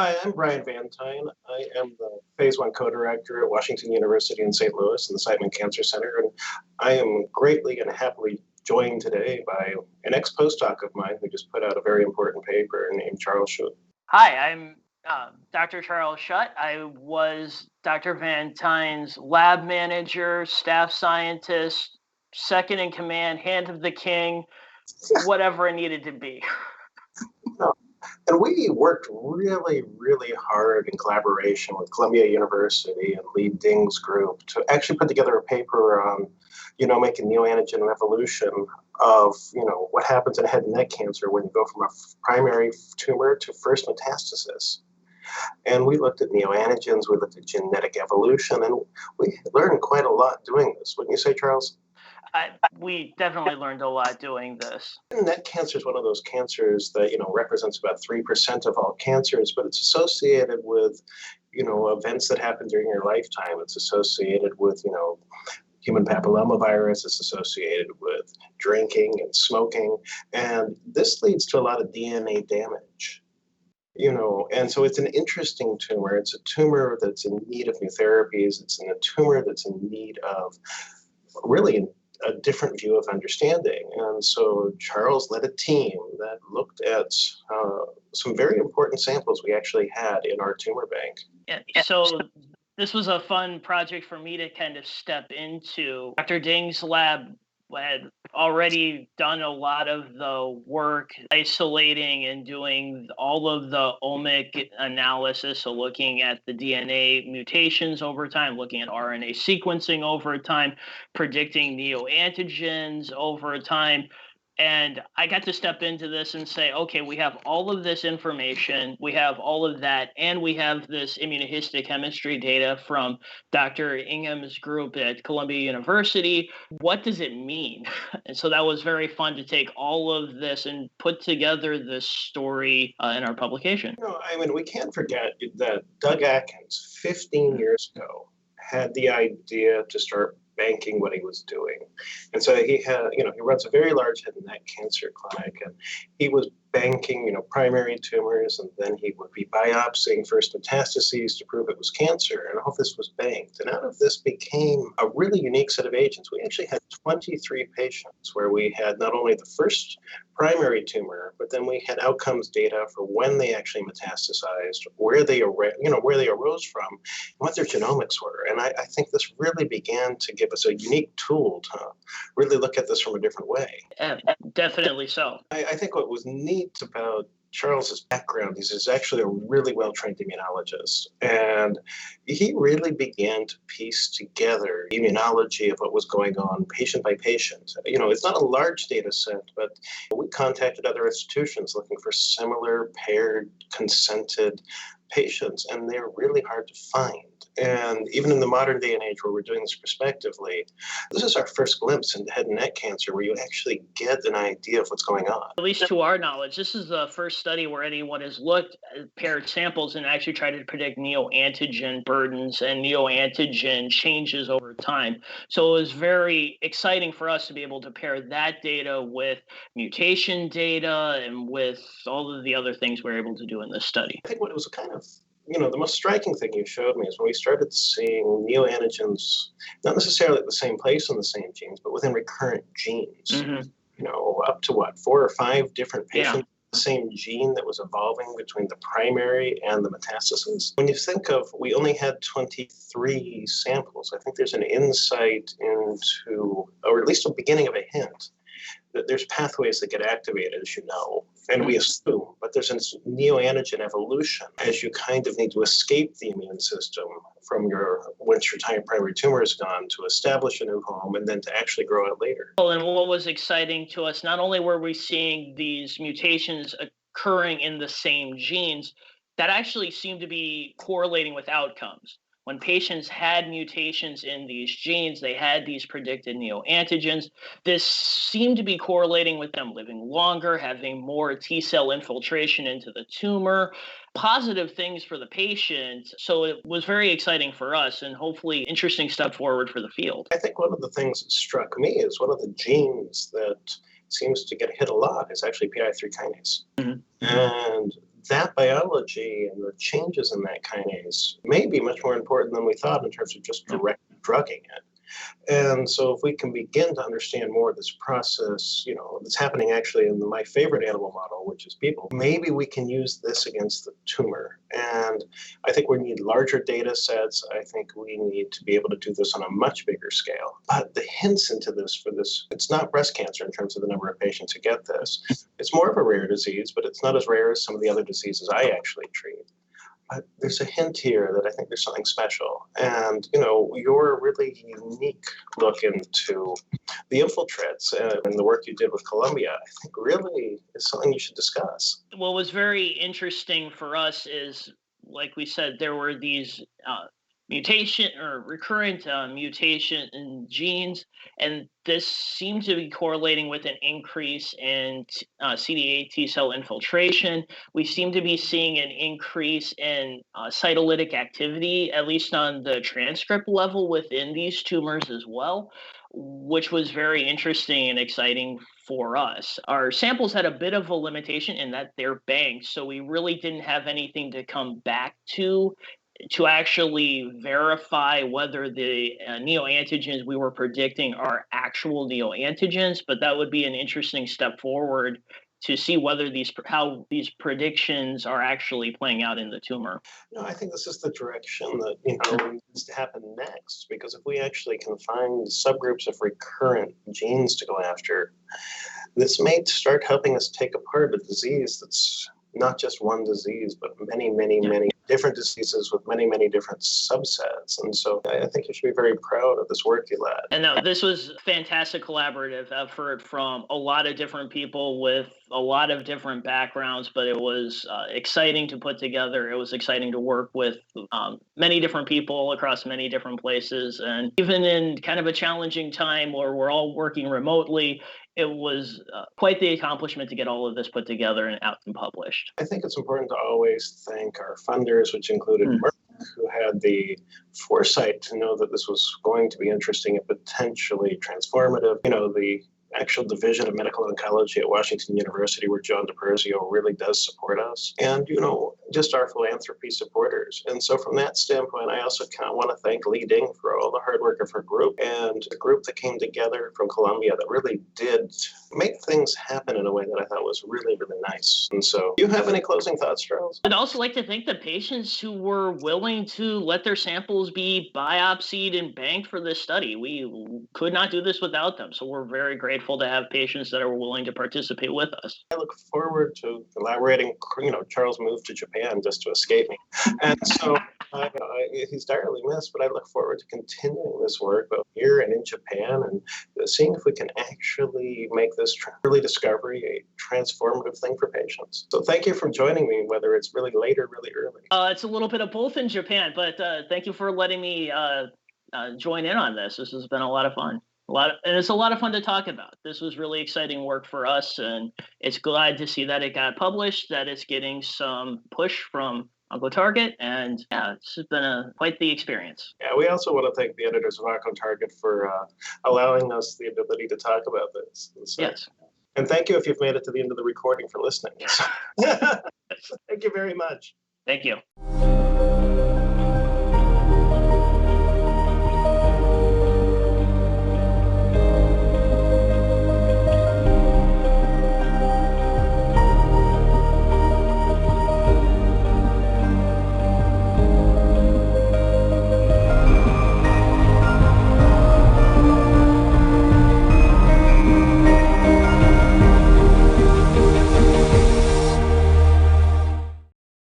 Hi, I'm Brian Van Tyne. I am the Phase 1 co-director at Washington University in St. Louis in the Seidman Cancer Center, and I am greatly and happily joined today by an ex-postdoc of mine who just put out a very important paper named Charles Schutt. Hi, I'm Dr. Charles Schutt. I was Dr. Van Tyne's lab manager, staff scientist, second in command, hand of the king, whatever it needed to be. And we worked really, really hard in collaboration with Columbia University and Lee Ding's group to actually put together a paper on genomic and neoantigen evolution of, what happens in head and neck cancer when you go from a primary tumor to first metastasis. And we looked at neoantigens, we looked at genetic evolution, and we learned quite a lot doing this. Wouldn't you say, Charles? We definitely learned a lot doing this. Neck cancer is one of those cancers that, represents about 3% of all cancers, but it's associated with, events that happen during your lifetime. It's associated with, human papillomavirus. It's associated with drinking and smoking. And this leads to a lot of DNA damage. And so it's an interesting tumor. It's a tumor that's in need of new therapies. It's a tumor that's in need of really a different view of understanding. And so Charles led a team that looked at some very important samples we actually had in our tumor bank. Yeah, so this was a fun project for me to kind of step into. Dr. Ding's lab had already done a lot of the work isolating and doing all of the omic analysis, so looking at the DNA mutations over time, looking at RNA sequencing over time, predicting neoantigens over time. And I got to step into this and say, okay, we have all of this information, we have all of that, and we have this immunohistochemistry data from Dr. Ingham's group at Columbia University. What does it mean? And so that was very fun to take all of this and put together this story in our publication. We can't forget that Doug Atkins, 15 years ago, had the idea to start banking what he was doing. And so he runs a very large head and neck cancer clinic, and he was banking, primary tumors, and then he would be biopsying first metastases to prove it was cancer, and all of this was banked. And out of this became a really unique set of agents. We actually had 23 patients where we had not only the first primary tumor, but then we had outcomes data for when they actually metastasized, where they arose from, and what their genomics were. And I think this really began to give us a unique tool to really look at this from a different way. Definitely so. I think what was neat about Charles's background is he's actually a really well-trained immunologist, and he really began to piece together immunology of what was going on patient by patient. It's not a large data set, but we contacted other institutions looking for similar paired, consented patients, and they're really hard to find. And even in the modern day and age where we're doing this prospectively, this is our first glimpse into head and neck cancer where you actually get an idea of what's going on. At least to our knowledge, this is the first study where anyone has looked at paired samples and actually tried to predict neoantigen burdens and neoantigen changes over time. So it was very exciting for us to be able to pair that data with mutation data and with all of the other things we were able to do in this study. I think what it was kind of the most striking thing you showed me is when we started seeing neoantigens, not necessarily at the same place in the same genes, but within recurrent genes. Mm-hmm. Up to 4 or 5 different patients, the same gene that was evolving between the primary and the metastases. When you think of, we only had 23 samples, I think there's an insight into, or at least a beginning of a hint, that there's pathways that get activated, as you know, and we assume, but there's this neoantigen evolution as you kind of need to escape the immune system from once your primary tumor is gone, to establish a new home and then to actually grow it later. Well, and what was exciting to us, not only were we seeing these mutations occurring in the same genes, that actually seemed to be correlating with outcomes. When patients had mutations in these genes, they had these predicted neoantigens. This seemed to be correlating with them living longer, having more T-cell infiltration into the tumor, positive things for the patient. So it was very exciting for us and hopefully interesting step forward for the field. I think one of the things that struck me is one of the genes that seems to get hit a lot is actually PI3 kinase. Mm-hmm. And that biology and the changes in that kinase may be much more important than we thought in terms of just direct drugging it. And so if we can begin to understand more of this process, that's happening actually in my favorite animal model, which is people, maybe we can use this against the tumor. And I think we need larger data sets. I think we need to be able to do this on a much bigger scale. But the hints into this it's not breast cancer in terms of the number of patients who get this. It's more of a rare disease, but it's not as rare as some of the other diseases I actually treat. But there's a hint here that I think there's something special. And, your really unique look into the infiltrates and the work you did with Columbia, I think really is something you should discuss. What was very interesting for us is, like we said, there were these mutation or recurrent mutation in genes, and this seems to be correlating with an increase in CD8 T cell infiltration. We seem to be seeing an increase in cytolytic activity, at least on the transcript level within these tumors as well, which was very interesting and exciting for us. Our samples had a bit of a limitation in that they're banked, so we really didn't have anything to come back to actually verify whether the neoantigens we were predicting are actual neoantigens, but that would be an interesting step forward to see whether how these predictions are actually playing out in the tumor. I think this is the direction that needs to happen next, because if we actually can find subgroups of recurrent genes to go after, this may start helping us take apart a disease that's not just one disease, but many, many, many different diseases with many, many different subsets. And so I think you should be very proud of this work you led. And no, this was a fantastic collaborative effort from a lot of different people with a lot of different backgrounds, but it was exciting to put together. It was exciting to work with many different people across many different places. And even in kind of a challenging time where we're all working remotely, it was quite the accomplishment to get all of this put together and out and published. I think it's important to always thank our funders, which included Merck, who had the foresight to know that this was going to be interesting and potentially transformative. The actual division of medical oncology at Washington University, where John DiPerzio really does support us, and just our philanthropy supporters. And so from that standpoint, I also kind of want to thank Li Ding for all the hard work of her group, and the group that came together from Columbia that really did make things happen in a way that I thought was really, really nice. And so, do you have any closing thoughts, Charles? I'd also like to thank the patients who were willing to let their samples be biopsied and banked for this study. We could not do this without them, so we're very grateful to have patients that are willing to participate with us. I look forward to collaborating. Charles moved to Japan just to escape me. And so he's direly missed, but I look forward to continuing this work both here and in Japan and seeing if we can actually make this early discovery a transformative thing for patients. So thank you for joining me, whether it's really late or really early. It's a little bit of both in Japan, but thank you for letting me join in on this. This has been a lot of fun. And it's a lot of fun to talk about. This was really exciting work for us, and it's glad to see that it got published, that it's getting some push from Oncotarget, and it's been quite the experience. Yeah, we also want to thank the editors of Oncotarget for allowing us the ability to talk about this. So, yes. And thank you if you've made it to the end of the recording for listening. Thank you very much. Thank you.